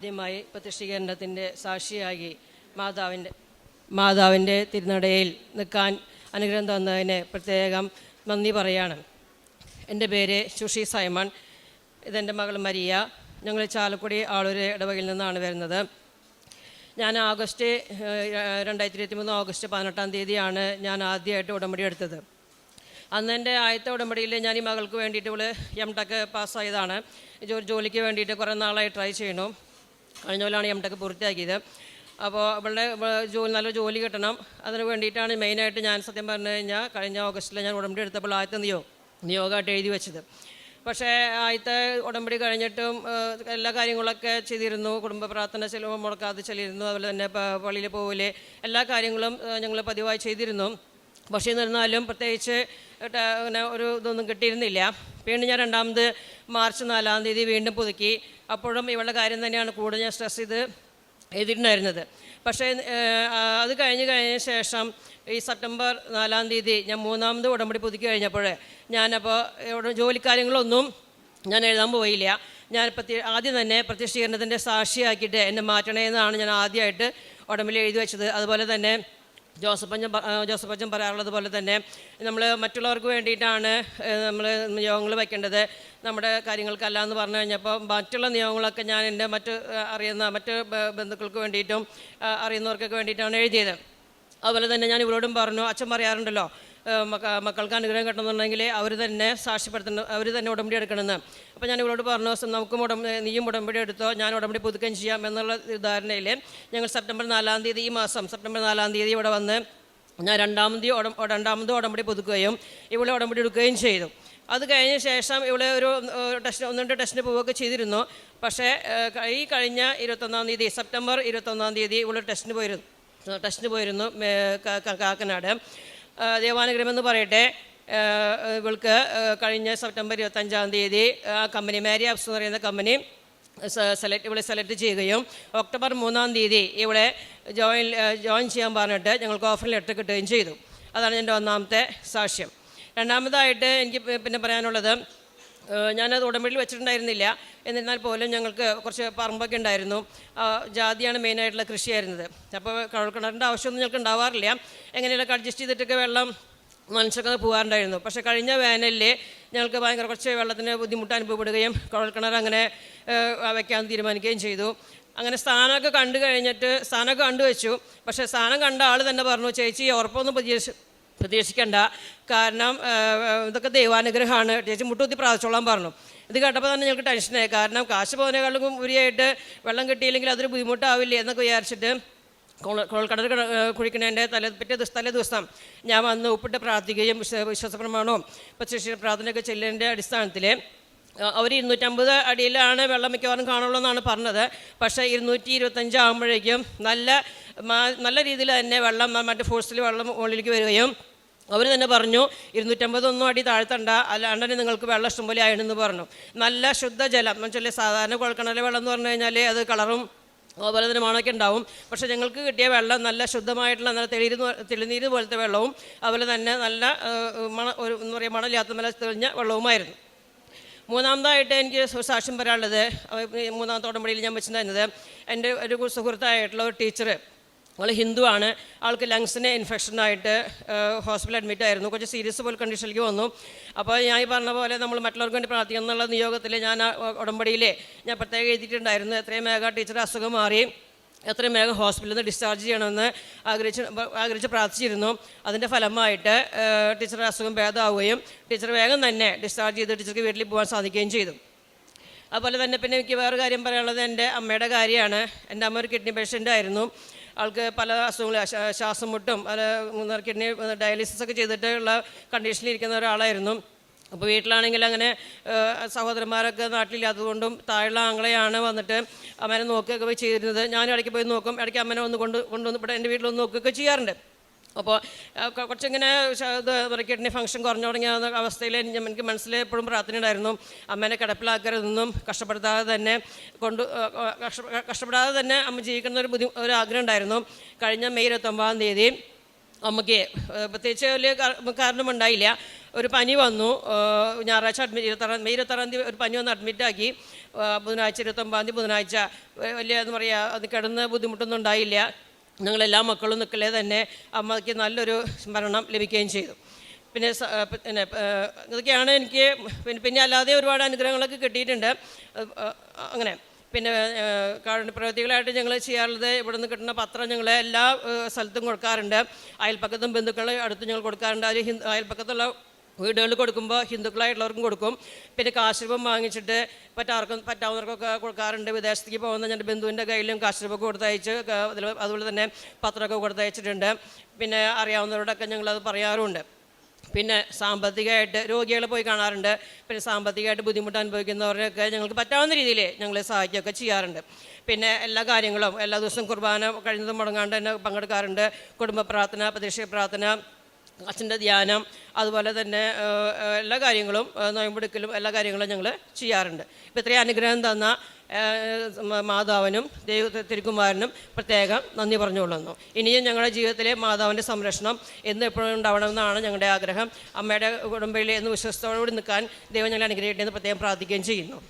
ആദ്യമായി പ്രതിഷ്ഠീകരണത്തിൻ്റെ സാക്ഷിയായി മാതാവിൻ്റെ തിരുനടയിൽ നിൽക്കാൻ അനുഗ്രഹം തന്നതിന് പ്രത്യേകം നന്ദി പറയാണ്. എൻ്റെ പേര് സുഷി സൈമൺ. ഇതെൻ്റെ മകൾ മരിയ. ഞങ്ങൾ ചാലക്കുടി ആളൂർ ഇടവകയിൽ നിന്നാണ് വരുന്നത്. ഞാൻ 2023 ഓഗസ്റ്റ് 18 ഞാൻ ആദ്യമായിട്ട് ഉടമ്പടി എടുത്തത്. അന്ന് എൻ്റെ ആദ്യത്തെ ഉടമ്പടിയിൽ ഞാൻ ഈ മകൾക്ക് വേണ്ടിയിട്ട് ഇവൾ എം.ടെക് പാസ്സായതാണ്. ജോലിക്ക് വേണ്ടിയിട്ട് കുറേ നാളായി ട്രൈ ചെയ്യണു. കഴിഞ്ഞ പോലാണ് എം.ടെക് പൂർത്തിയാക്കിയത്. അപ്പോൾ ഇവളുടെ നല്ല ജോലി കിട്ടണം. അതിന് വേണ്ടിയിട്ടാണ് മെയിനായിട്ട് ഞാൻ സത്യം പറഞ്ഞു കഴിഞ്ഞാൽ കഴിഞ്ഞ ഓഗസ്റ്റിൽ ഞാൻ ഉടമ്പടി എടുത്തപ്പോൾ ആദ്യത്തെ നിയോഗമായിട്ട് എഴുതി വെച്ചത്. പക്ഷേ ആദ്യത്തെ ഉടമ്പടി കഴിഞ്ഞിട്ടും എല്ലാ കാര്യങ്ങളൊക്കെ ചെയ്തിരുന്നു. കുടുംബ പ്രാർത്ഥന മുടക്കാതെ ചെല്ലിയിരുന്നു. അതുപോലെ തന്നെ പള്ളിയിൽ പോവില്ലേ, എല്ലാ കാര്യങ്ങളും ഞങ്ങൾ പതിവായി ചെയ്തിരുന്നു. പക്ഷേ എന്നിരുന്നാലും പ്രത്യേകിച്ച് ഒരു ഇതൊന്നും കിട്ടിയിരുന്നില്ല. വീണ്ടും ഞാൻ രണ്ടാമത് മാർച്ച് 4 വീണ്ടും പുതുക്കി. അപ്പോഴും ഇവളുടെ കാര്യം തന്നെയാണ് കൂടുതൽ ഞാൻ സ്ട്രെസ് ചെയ്ത് എഴുതിയിട്ടുണ്ടായിരുന്നത്. പക്ഷേ അത് കഴിഞ്ഞ ശേഷം ഈ സെപ്റ്റംബർ 4 ഞാൻ 3ാമത് ഉടമ്പടി പുതുക്കി കഴിഞ്ഞപ്പോൾ ഞാനപ്പോൾ ജോലിക്കാര്യങ്ങളൊന്നും ഞാൻ എഴുതാൻ പോയില്ല. ഞാൻ ആദ്യം തന്നെ പ്രതിഷ്ഠീകരണത്തിൻ്റെ സാക്ഷിയാക്കിയിട്ട് എന്നെ മാറ്റണേ എന്നാണ് ഞാൻ ആദ്യമായിട്ട് ഉടമ്പടി എഴുതി വെച്ചത്. അതുപോലെ തന്നെ ജോസഫച്ചൻ പറയാറുള്ളത് പോലെ തന്നെ നമ്മൾ മറ്റുള്ളവർക്ക് വേണ്ടിയിട്ടാണ് നമ്മൾ നിയോഗങ്ങൾ വയ്ക്കേണ്ടത്, നമ്മുടെ കാര്യങ്ങൾക്കല്ല എന്ന് പറഞ്ഞു കഴിഞ്ഞപ്പോൾ മറ്റുള്ള നിയോഗങ്ങളൊക്കെ ഞാൻ എൻ്റെ മറ്റ് ബന്ധുക്കൾക്ക് വേണ്ടിയിട്ടും അറിയുന്നവർക്കൊക്കെ വേണ്ടിയിട്ടാണ് എഴുതിയത്. അതുപോലെ തന്നെ ഞാൻ ഇവരോടും പറഞ്ഞു, അച്ഛൻ പറയാറുണ്ടല്ലോ മക്കൾക്ക് അനുഗ്രഹം കിട്ടണമെന്നുണ്ടെങ്കിൽ അവർ തന്നെ സാക്ഷ്യപ്പെടുത്തണം, അവർ തന്നെ ഉടമ്പടി എടുക്കണമെന്ന്. അപ്പോൾ ഞാൻ ഇവരോട് പറഞ്ഞു, നമുക്കും നീയും ഉടമ്പടി എടുത്തോ, ഞാൻ ഉടമ്പടി പുതുക്കുകയും ചെയ്യാം എന്നുള്ള ധാരണയിൽ ഞങ്ങൾ സെപ്റ്റംബർ 4 ഈ മാസം സെപ്റ്റംബർ 4 ഇവിടെ വന്ന് ഞാൻ രണ്ടാമത് ഉടമ്പടി പുതുക്കുകയും ഇവിടെ ഉടമ്പടി എടുക്കുകയും ചെയ്തു. അത് കഴിഞ്ഞ ശേഷം ഇവിടെ ഒരു 1-2 ടെസ്റ്റിന് പോവുകയൊക്കെ ചെയ്തിരുന്നു. പക്ഷേ ഈ കഴിഞ്ഞ 21 സെപ്റ്റംബർ 21 ഇവിടെ ടെസ്റ്റിന് പോയിരുന്നു കാക്കനാട്. ദേവാനുഗ്രഹം എന്ന് പറയട്ടെ, ഇവൾക്ക് കഴിഞ്ഞ സെപ്റ്റംബർ 25 ആ കമ്പനി മാരി ആപ്സ് എന്ന് പറയുന്ന കമ്പനി ഇവിടെ സെലക്ട് ചെയ്യുകയും ഒക്ടോബർ 3 ഇവിടെ ജോയിൻ ചെയ്യാൻ പറഞ്ഞിട്ട് ഞങ്ങൾക്ക് ഓഫർ ലെറ്റർ കിട്ടുകയും ചെയ്തു. അതാണ് എൻ്റെ ഒന്നാമത്തെ സാക്ഷ്യം. രണ്ടാമതായിട്ട് എനിക്ക് പിന്നെ പറയാനുള്ളത്, ഞാനത് ഉടമ്പടിയിൽ വെച്ചിട്ടുണ്ടായിരുന്നില്ല. എന്നിരുന്നാൽ പോലും ഞങ്ങൾക്ക് കുറച്ച് പറമ്പൊക്കെ ഉണ്ടായിരുന്നു. ജാതിയാണ് മെയിനായിട്ടുള്ള കൃഷിയായിരുന്നത്. അപ്പോൾ കുഴൽക്കിണറിൻ്റെ ആവശ്യമൊന്നും ഞങ്ങൾക്ക് ഉണ്ടാവാറില്ല. എങ്ങനെയൊക്കെ അഡ്ജസ്റ്റ് ചെയ്തിട്ടൊക്കെ വെള്ളം നനച്ചൊക്കെ പോകാറുണ്ടായിരുന്നു. പക്ഷേ കഴിഞ്ഞ വേനലിൽ ഞങ്ങൾക്ക് ഭയങ്കര കുറച്ച് വെള്ളത്തിന് ബുദ്ധിമുട്ട് അനുഭവപ്പെടുകയും കുഴൽക്കിണർ അങ്ങനെ വയ്ക്കാൻ തീരുമാനിക്കുകയും ചെയ്തു. അങ്ങനെ സ്ഥാനമൊക്കെ കണ്ടുവച്ചു. പക്ഷേ സ്ഥാനം കണ്ട ആൾ തന്നെ പറഞ്ഞു, ചേച്ചി ഉറപ്പൊന്നും പ്രതീക്ഷിക്കണ്ട, കാരണം ഇതൊക്കെ ദൈവാനുഗ്രഹമാണ്, ചേച്ചി മുട്ടുകുത്തി പ്രാർത്ഥിച്ചോളാൻ പറഞ്ഞു. ഇത് കേട്ടപ്പോൾ തന്നെ ഞങ്ങൾക്ക് ടെൻഷനായി. കാരണം കാശ് പോകുന്നതിനേക്കാളും ഉപരിയായിട്ട് വെള്ളം കിട്ടിയില്ലെങ്കിൽ അതൊരു ബുദ്ധിമുട്ടാവില്ലേ എന്നൊക്കെ വിചാരിച്ചിട്ട് കുഴൽക്കിണർ കുഴിക്കണേൻ്റെ തലേ ദിവസം ഞാൻ വന്ന് ഉപ്പിട്ട് പ്രാർത്ഥിക്കുകയും വിശ്വാസപ്രമാണവും പ്രതിഷ്ഠ പ്രാർത്ഥനയൊക്കെ ചെല്ലിൻ്റെ അടിസ്ഥാനത്തിൽ അവർ 250 അടിയിലാണ് വെള്ളം മിക്കവാറും കാണുള്ളൂ എന്നാണ് പറഞ്ഞത്. പക്ഷേ 225 ആകുമ്പോഴേക്കും നല്ല രീതിയിൽ തന്നെ വെള്ളം മറ്റേ ഫോഴ്സിൽ വെള്ളം മുകളിലേക്ക് വരികയും അവർ തന്നെ പറഞ്ഞു 250 അടി താഴ്ത്തണ്ട, അല്ലാണ്ട് തന്നെ നിങ്ങൾക്ക് വെള്ളം ഇഷ്ടംപോലെ ആയെന്ന് പറഞ്ഞു. നല്ല ശുദ്ധജലം എന്ന് വെച്ചാൽ സാധാരണ കുഴൽക്കിണറിലെ വെള്ളം എന്ന് പറഞ്ഞു കഴിഞ്ഞാൽ അത് കളറും അതുപോലെ തന്നെ മണമൊക്കെ ഉണ്ടാവും. പക്ഷേ ഞങ്ങൾക്ക് കിട്ടിയ വെള്ളം നല്ല ശുദ്ധമായിട്ടുള്ള നല്ല തെളിനീര് പോലത്തെ വെള്ളവും അതുപോലെ തന്നെ നല്ല എന്താ പറയുക മണമില്ലാത്ത നല്ല തെളിഞ്ഞ വെള്ളവുമായിരുന്നു. മൂന്നാമതായിട്ട് എനിക്ക് സാക്ഷ്യം പറയാനുള്ളത്, 3ാമത്തെ ഉടമ്പടിയിൽ ഞാൻ വെച്ചിട്ടുണ്ടായിരുന്നത്, എൻ്റെ ഒരു സുഹൃത്തായിട്ടുള്ള ഒരു ടീച്ചർ, അവൾ ഹിന്ദു ആണ്. ആൾക്ക് ലങ്സിന് ഇൻഫെക്ഷനായിട്ട് ഹോസ്പിറ്റലിൽ അഡ്മിറ്റ് ആയിരുന്നു. കുറച്ച് സീരിയസ് പോലെ കണ്ടീഷനിലേക്ക് വന്നു. അപ്പോൾ ഞാൻ ഈ പറഞ്ഞ പോലെ നമ്മൾ മറ്റുള്ളവർക്ക് വേണ്ടി പ്രാർത്ഥിക്കണം എന്നുള്ള നിയോഗത്തിൽ ഞാൻ ആ ഉടമ്പടിയിൽ ഞാൻ പ്രത്യേകം എഴുതിയിട്ടുണ്ടായിരുന്നു. എത്രയും വേഗം ടീച്ചറുടെ അസുഖം മാറി എത്രയും വേഗം ഹോസ്പിറ്റലിൽ നിന്ന് ഡിസ്ചാർജ് ചെയ്യണമെന്ന് ആഗ്രഹിച്ച് പ്രാർത്ഥിച്ചിരുന്നു. അതിൻ്റെ ഫലമായിട്ട് ടീച്ചറുടെ അസുഖം ഭേദമാവുകയും ടീച്ചർ വേഗം തന്നെ ഡിസ്ചാർജ് ചെയ്ത് ടീച്ചർക്ക് വീട്ടിൽ പോകാൻ സാധിക്കുകയും ചെയ്തു. അതുപോലെ തന്നെ പിന്നെ എനിക്ക് വേറെ കാര്യം പറയാനുള്ളത് എൻ്റെ അമ്മയുടെ കാര്യമാണ്. എൻ്റെ അമ്മ ഒരു കിഡ്നി പേഷ്യൻ്റ് ആയിരുന്നു. ആൾക്ക് പല അസുഖങ്ങളും, ശ്വാസം മുട്ടും കിഡ്നി ഡയാലിസിസ് ഒക്കെ ചെയ്തിട്ടുള്ള കണ്ടീഷനിലിരിക്കുന്ന ഒരാളായിരുന്നു. അപ്പോൾ വീട്ടിലാണെങ്കിൽ അങ്ങനെ സഹോദരന്മാരൊക്കെ നാട്ടിലില്ലാത്തതുകൊണ്ടും താഴെയുള്ള ആങ്ങളെയാണ് വന്നിട്ട് അമ്മേനെ നോക്കുകയൊക്കെ പോയി ചെയ്തിരുന്നത്. ഞാനും ഇടയ്ക്ക് പോയി നോക്കും, ഇടയ്ക്ക് അമ്മനെ കൊണ്ടുവന്ന് ഇവിടെ എൻ്റെ വീട്ടിലൊന്ന് നോക്കുകയൊക്കെ ചെയ്യാറുണ്ട്. അപ്പോൾ കുറച്ചിങ്ങനെ കിഡ്നി ഫംഗ്ഷൻ കുറഞ്ഞു തുടങ്ങിയ അവസ്ഥയിൽ എനിക്ക് മനസ്സിലെപ്പോഴും പ്രാർത്ഥന ഉണ്ടായിരുന്നു, അമ്മേനെ കിടപ്പിലാക്കരുതെന്നും കഷ്ടപ്പെടാതെ തന്നെ അമ്മ ജീവിക്കുന്ന ഒരു ആഗ്രഹം ഉണ്ടായിരുന്നു. കഴിഞ്ഞ മെയ് 29 അമ്മയ്ക്ക് പ്രത്യേകിച്ച് വലിയ കാരണമുണ്ടായില്ല. ഒരു പനി വന്നു, ഞായറാഴ്ച മെയ് 26 ഒരു പനി വന്ന് അഡ്മിറ്റാക്കി. ബുധനാഴ്ച 29-ാം തീയതി ബുധനാഴ്ച വലിയ എന്താ പറയുക അത് കിടന്ന് ബുദ്ധിമുട്ടൊന്നും ഉണ്ടായില്ല. ഞങ്ങളെല്ലാ മക്കളും നിൽക്കലേ തന്നെ അമ്മയ്ക്ക് നല്ലൊരു സ്മരണം ലഭിക്കുകയും ചെയ്തു. പിന്നെ ഇതൊക്കെയാണ് എനിക്ക് പിന്നെ അല്ലാതെ ഒരുപാട് അനുഗ്രഹങ്ങളൊക്കെ കിട്ടിയിട്ടുണ്ട്. അങ്ങനെ പിന്നെ പ്രവൃത്തികളായിട്ട് ഞങ്ങൾ ചെയ്യാറുള്ളത് ഇവിടെ നിന്ന് കിട്ടുന്ന പത്രം ഞങ്ങൾ എല്ലാ സ്ഥലത്തും കൊടുക്കാറുണ്ട്. അയൽപ്പക്കത്തും ബന്ധുക്കളെ അടുത്തും ഞങ്ങൾ കൊടുക്കാറുണ്ട്. അതിൽ അയൽപ്പക്കത്തുള്ള വീടുകളിൽ കൊടുക്കുമ്പോൾ ഹിന്ദുക്കളായിട്ടുള്ളവർക്കും കൊടുക്കും. പിന്നെ കാശുരൂപം വാങ്ങിച്ചിട്ട് പറ്റാവുന്നവർക്കൊക്കെ കൊടുക്കാറുണ്ട്. വിദേശത്തേക്ക് പോകുന്ന എൻ്റെ ബന്ധുവിൻ്റെ കയ്യിലും കാശുരൂപമൊക്കെ കൊടുത്തയച്ച് അതുപോലെ തന്നെ പത്രമൊക്കെ കൊടുത്തയച്ചിട്ടുണ്ട്. പിന്നെ അറിയാവുന്നവരോടൊക്കെ ഞങ്ങളത് പറയാറുമുണ്ട്. പിന്നെ സാമ്പത്തികമായിട്ട് രോഗികളെ പോയി കാണാറുണ്ട്. പിന്നെ സാമ്പത്തികമായിട്ട് ബുദ്ധിമുട്ട് അനുഭവിക്കുന്നവരെയൊക്കെ ഞങ്ങൾക്ക് പറ്റാവുന്ന രീതിയിൽ ഞങ്ങൾ സഹായിക്കുകയൊക്കെ ചെയ്യാറുണ്ട്. പിന്നെ എല്ലാ കാര്യങ്ങളും എല്ലാ ദിവസവും കുർബാന കഴിയുന്നതും മുടങ്ങാണ്ട് തന്നെ പങ്കെടുക്കാറുണ്ട്. കുടുംബ പ്രാർത്ഥന, പ്രതീക്ഷ പ്രാർത്ഥന, അച്ഛൻ്റെ ധ്യാനം, അതുപോലെ തന്നെ എല്ലാ കാര്യങ്ങളും നോയമ്പെടുക്കലും എല്ലാ കാര്യങ്ങളും ഞങ്ങൾ ചെയ്യാറുണ്ട്. ഇപ്പോൾ ഇത്രയും അനുഗ്രഹം തന്ന മാതാവിനും തിരുക്കുമാരനും പ്രത്യേകം നന്ദി പറഞ്ഞുകൊള്ളുന്നു. ഇനിയും ഞങ്ങളുടെ ജീവിതത്തിലെ മാതാവിൻ്റെ സംരക്ഷണം എന്നും എപ്പോഴും ഉണ്ടാവണമെന്നാണ് ഞങ്ങളുടെ ആഗ്രഹം. അമ്മയുടെ കുടുംബയിൽ എന്ന് വിശ്വസ്തയോടുകൂടി നിൽക്കാൻ ദൈവം ഞങ്ങളെ അനുഗ്രഹിക്കട്ടെ എന്ന് പ്രത്യേകം പ്രാർത്ഥിക്കുകയും ചെയ്യുന്നു.